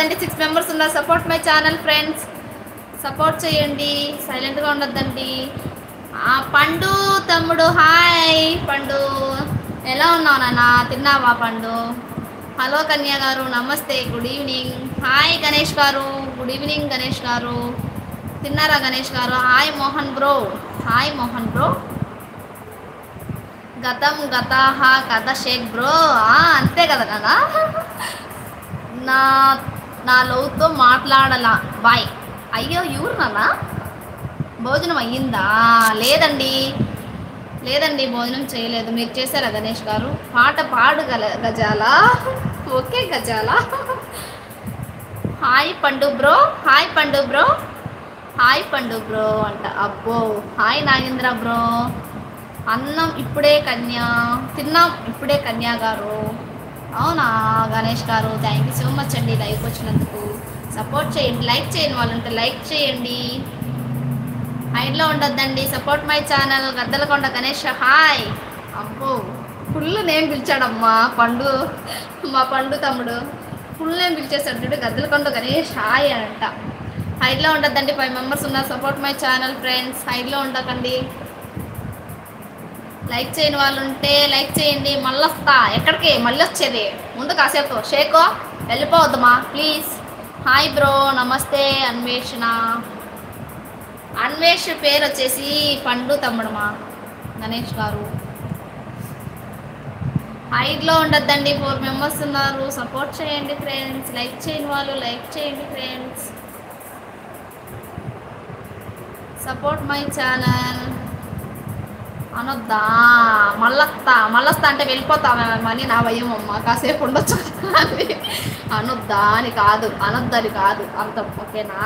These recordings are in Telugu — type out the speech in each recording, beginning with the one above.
6 members ఉన్నారు. Support my channel friends, support చేయండి, సైలెంట్గా ఉండొద్దండి. పండు తమ్ముడు హాయ్. పండు ఎలా ఉన్నావు నాన్న, తిన్నావా పండు? హలో కన్యా గారు నమస్తే, గుడ్ ఈవినింగ్. హాయ్ గణేష్ గారు, గుడ్ ఈవినింగ్ గణేష్ గారు. తిన్నారా గణేష్ గారు? Hi Mohan bro, hi Mohan bro. గతం గతాహ కథ షేక్ బ్రో, అంతే కదా నాన్న. నా లవ్తో మాట్లాడాలా బాయ్. అయ్యో ఎవరు నాన్న? భోజనం అయ్యిందా? లేదండి భోజనం చేయలేదు. మీరు చేశారా గణేష్ గారు? పాట పాడు గజాల. ఓకే గజాల. హాయ్ పండు బ్రో, హాయ్ పండు బ్రో, హాయ్ పండు బ్రో అంట. అబ్బో హాయ్ నాగేంద్ర బ్రో. అన్నం ఇప్పుడే కన్యా తిన్నాం, ఇప్పుడే కన్యా గారు. అవునా Ganesh garu, thank you so much అండి లైవ్ వచ్చినందుకు. సపోర్ట్ చేయండి, లైక్ చేయండి, వాళ్ళంటే లైక్ చేయండి. హైడ్లో ఉండొద్దండి, support my channel. Gaddalakonda Ganesh hi. అబ్బో ఫుల్ నేమ్ పిలిచాడమ్మా పండు, మా పండు తమ్ముడు ఫుల్ నేమ్ పిలిచేసాడు చూడు. గద్దలకొండ గణేష్ హాయ్ అంట. హైడ్లో ఉండొద్దండి, 5 members ఉన్నారు. సపోర్ట్ మై ఛానల్ ఫ్రెండ్స్, హైడ్లో ఉండకండి. లైక్ చేయని వాళ్ళు ఉంటే లైక్ చేయండి. మళ్ళీ వస్తా. ఎక్కడికి మళ్ళీ వచ్చేది? ముందు కాసేపు షేకో, వెళ్ళిపోవద్దమ్మా ప్లీజ్. హాయ్ బ్రో నమస్తే. అన్వేష్ పేరు వచ్చేసి పండు తమ్ముడుమా గణేష్ గారు. హైడ్లో ఉండొద్దండి, 4 members ఉన్నారు. సపోర్ట్ చేయండి ఫ్రెండ్స్. లైక్ చేయని వాళ్ళు లైక్ చేయండి ఫ్రెండ్స్. Support my channel. అనొద్దా? మళ్ళొస్తా అంటే వెళ్ళిపోతామని నా భయం అమ్మ. కాసేపు ఉండొచ్చు అని అనొద్దా అని కాదు, అనొద్దని కాదు అంత. ఓకేనా?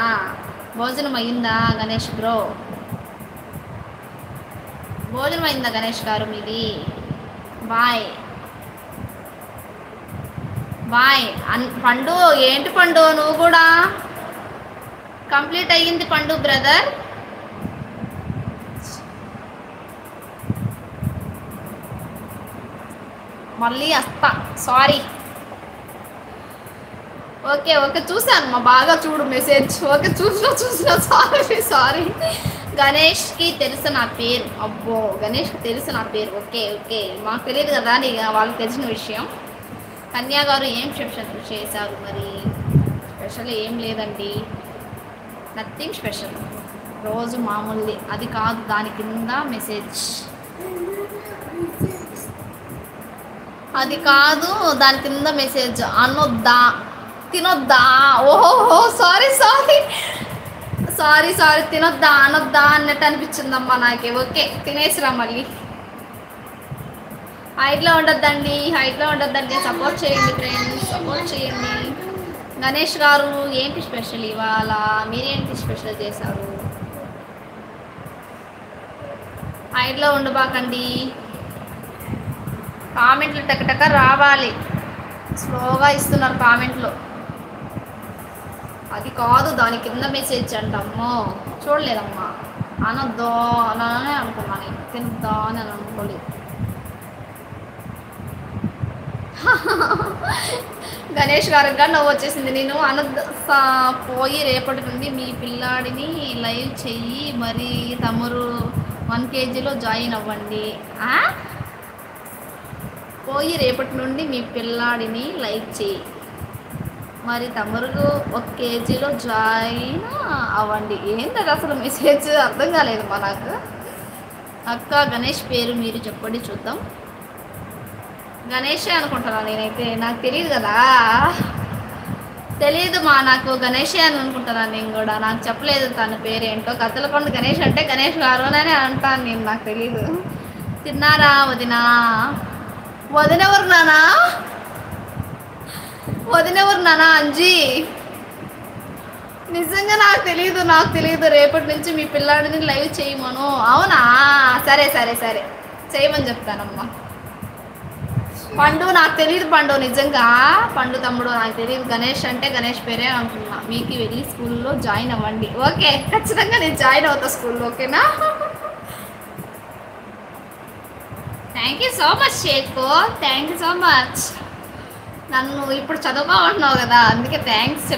భోజనం అయిందా గణేష్ బ్రో? భోజనం అయిందా గణేష్ గారు మీది? Bye bye. పండు ఏంటి పండు, నువ్వు కూడా కంప్లీట్ అయ్యింది పండు బ్రదర్. మళ్ళీ వస్తా, సారీ. ఓకే చూసాను మా, బాగా చూడు మెసేజ్. ఓకే చూసిన సారీ. గణేష్కి తెలుసు నా పేరు. అబ్బో గణేష్కి తెలుసు నా పేరు. ఓకే మాకు తెలియదు కదా, వాళ్ళకి తెలిసిన విషయం. కన్యా గారు ఏం స్పెషల్ చేశారు మరి? స్పెషల్ ఏం లేదండి, నథింగ్ స్పెషల్, రోజు మామూలుది. అది కాదు, దాని కింద మెసేజ్. అది కాదు, దాని కింద మెసేజ్. అనొద్దా, తినొద్దా? ఓహో సారీ. తినొద్దా అనొద్దా అన్నట్టు అనిపించిందమ్మా నాకే. ఓకే తినేసిరా మళ్ళీ. హైట్లో ఉండొద్దండి, సపోర్ట్ చేయండి ఫ్రెండ్స్, సపోర్ట్ చేయండి. గణేష్ గారు ఏంటి స్పెషల్ ఇవాళ? మీరేంటి స్పెషల్ చేశారు? హైట్లో ఉండబాకండి, కామెంట్లు టక రావాలి. స్లోగా ఇస్తున్నారు కామెంట్లు. అది కాదు, దాని కింద మెసేజ్ అంటమ్మో. చూడలేదమ్మా. అనొద్దో అలానే అనుకున్నాను, తినొద్దా అని అనుకోలేదు. గణేష్ గారు గారు నవ్వు వచ్చేసింది. నేను పోయి రేపటి నుండి మీ పిల్లాడిని లైవ్ చెయ్యి, మరి తమరు 1 kgలో జాయిన్ అవ్వండి. పోయి రేపటి నుండి మీ పిల్లాడిని లైక్ చేయి, మరి తమరు 1 kgలో జాయిన్ అవ్వండి. ఏంటది అసలు మెసేజ్? అర్థం కాలేదమ్మా నాకు. అక్క గణేష్ పేరు మీరు చెప్పండి చూద్దాం. గణేషే అనుకుంటున్నా నేనైతే, నాకు తెలియదు కదా, తెలియదు మా, నాకు గణేషే అని అనుకుంటున్నాను నేను కూడా. నాకు చెప్పలేదు తన పేరేంటో. గద్దలకొండ గణేష్ అంటే గణేష్ గారు అని అంటాను నేను, నాకు తెలీదు. తిన్నారా వదినా? వదినెవరు నానా? అంజీ నిజంగా నాకు తెలీదు. రేపటి నుంచి మీ పిల్లాడిని లైవ్ చేయమను. అవునా? సరే చేయమని చెప్తానమ్మా. పండు నాకు తెలియదు పండు, నిజంగా పండు తమ్ముడు నాకు తెలియదు. గణేష్ అంటే గణేష్ పేరే అనుకున్నా. మీకు వెళ్ళి స్కూల్లో జాయిన్ అవ్వండి. ఓకే ఖచ్చితంగా నేను జాయిన్ అవుతా స్కూల్లో. ఓకేనా? థ్యాంక్ యూ సో మచ్ షేకో, థ్యాంక్ యూ సో మచ్. నన్ను ఇప్పుడు చదువుకోమంటున్నావు కదా అందుకే థ్యాంక్స్